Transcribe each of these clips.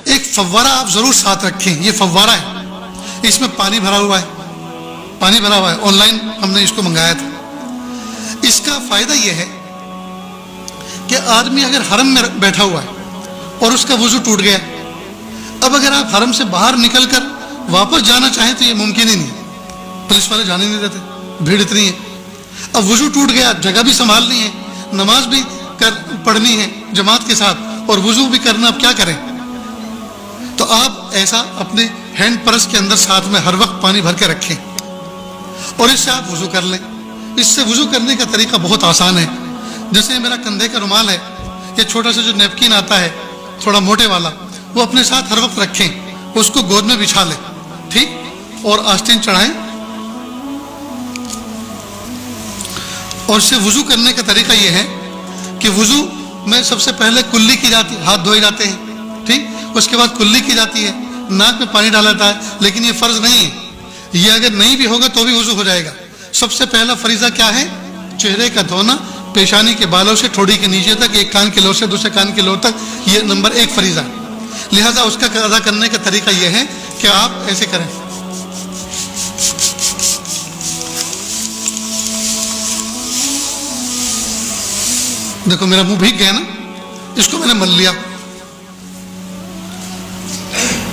ایک فوارہ آپ ضرور ساتھ رکھیں. یہ فوارہ ہے, اس میں پانی بھرا ہوا ہے, پانی بھرا ہوا ہے. آن لائن ہم نے اس کو منگایا تھا. اس کا فائدہ یہ ہے کہ آدمی اگر حرم میں بیٹھا ہوا ہے اور اس کا وضو ٹوٹ گیا, اب اگر آپ حرم سے باہر نکل کر واپس جانا چاہیں تو یہ ممکن ہی نہیں ہے. پولیس والے جانے نہیں دیتے, بھیڑ اتنی ہے. اب وضو ٹوٹ گیا, جگہ بھی سنبھالنی ہے, نماز بھی پڑھنی ہے جماعت کے ساتھ, اور وضو بھی کرنا, اب کیا کریں؟ تو آپ ایسا اپنے ہینڈ پرس کے اندر ساتھ میں ہر وقت پانی بھر کے رکھیں اور اس سے آپ وضو کر لیں. اس سے وضو کرنے کا طریقہ بہت آسان ہے. جیسے میرا کندھے کا رومال ہے, یہ چھوٹا سا جو نیپکن آتا ہے تھوڑا موٹے والا, وہ اپنے ساتھ ہر وقت رکھیں, اس کو گود میں بچھا لیں, ٹھیک, اور آستین چڑھائیں. اور اس سے وضو کرنے کا طریقہ یہ ہے کہ وضو میں سب سے پہلے کلی کی جاتی, ہاتھ دھوئے جاتے ہیں, ٹھیک, اس کے بعد کلی کی جاتی ہے, ناک میں پانی ڈالا جاتا ہے. لیکن یہ فرض نہیں ہے, یہ اگر نہیں بھی ہوگا تو بھی وضو ہو جائے گا. سب سے پہلا فریضہ کیا ہے؟ چہرے کا دھونا, پیشانی کے بالوں سے ٹھوڑی کے نیچے تک, ایک کان کے لوٹ سے دوسرے کان کے لوٹ تک, یہ نمبر 1 فریضہ. لہذا اس کا ادا کرنے کا طریقہ یہ ہے کہ آپ ایسے کریں. دیکھو میرا منہ بھیگ گیا نا, اس کو میں نے مل لیا.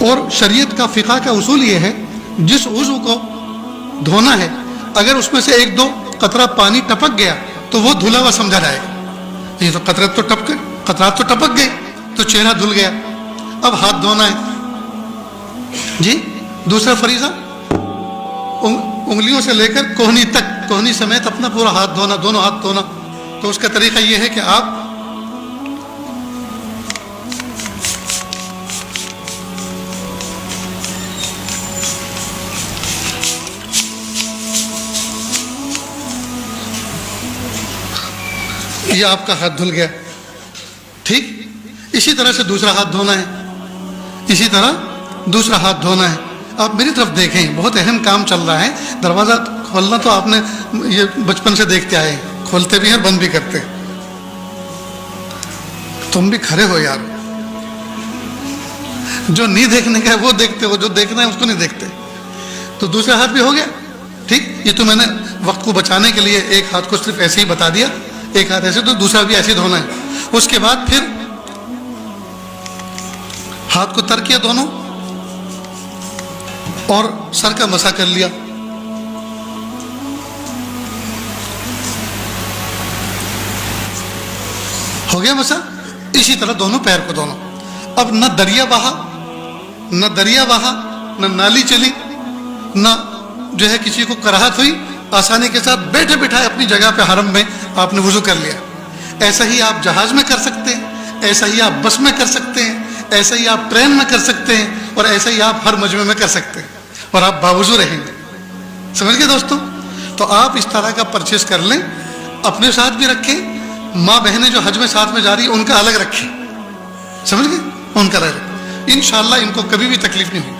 اور شریعت کا فقہ کا اصول یہ ہے, جس عضو کو دھونا ہے اگر اس میں سے 1-2 قطرہ پانی ٹپک گیا تو وہ دھلا ہوا سمجھا جائے گا. یہ تو قطرات تو ٹپک گئے تو چہرہ دھل گیا. اب ہاتھ دھونا ہے جی. دوسرا فریضہ انگلیوں سے لے کر کوہنی تک, کوہنی سمیت اپنا پورا ہاتھ دھونا, دونوں ہاتھ دھونا. تو اس کا طریقہ یہ ہے کہ آپ یہ آپ کا ہاتھ دھل گیا, ٹھیک. اسی طرح سے دوسرا ہاتھ دھونا ہے, اسی طرح دوسرا ہاتھ دھونا ہے. آپ میری طرف دیکھیں, بہت اہم کام چل رہا ہے. دروازہ کھولنا تو آپ نے یہ بچپن سے دیکھتے آئے, کھولتے بھی ہیں بند بھی کرتے. تم بھی کھڑے ہو یار, جو نہیں دیکھنے کا ہے وہ دیکھتے ہو, جو دیکھنا ہے اس کو نہیں دیکھتے. تو دوسرا ہاتھ بھی ہو گیا, ٹھیک. یہ تو میں نے وقت کو بچانے کے لیے ایک ہاتھ کو صرف ایسے ہی بتا دیا, ایک ہاتھ ایسے, تو دوسرا بھی ایسے دھونا ہے. اس کے بعد پھر ہاتھ کو تر کیا دونوں اور سر کا مسح کر لیا. ہو گیا مسح. اسی طرح دونوں پیر کو دونوں. اب نہ دریا بہا, نہ نالی چلی, نہ جو ہے کسی کو کراہت ہوئی, آسانی کے ساتھ بیٹھے بٹھائے اپنی جگہ پہ حرم میں آپ نے وضو کر لیا. ایسا ہی آپ جہاز میں کر سکتے ہیں, ایسا ہی آپ بس میں کر سکتے ہیں, ایسا ہی آپ ٹرین میں کر سکتے ہیں, اور ایسا ہی آپ ہر مجمع میں کر سکتے ہیں, اور آپ باوضو رہیں گے. سمجھ گئے دوستوں؟ تو آپ اس طرح کا پرچیز کر لیں, اپنے ساتھ بھی رکھیں, ماں بہنیں جو حج میں ساتھ میں جا رہی ہیں ان کا الگ رکھیں. سمجھ گئے؟ ان کا الگ رکھیں. انشاءاللہ ان کو کبھی بھی تکلیف نہیں ہوگی.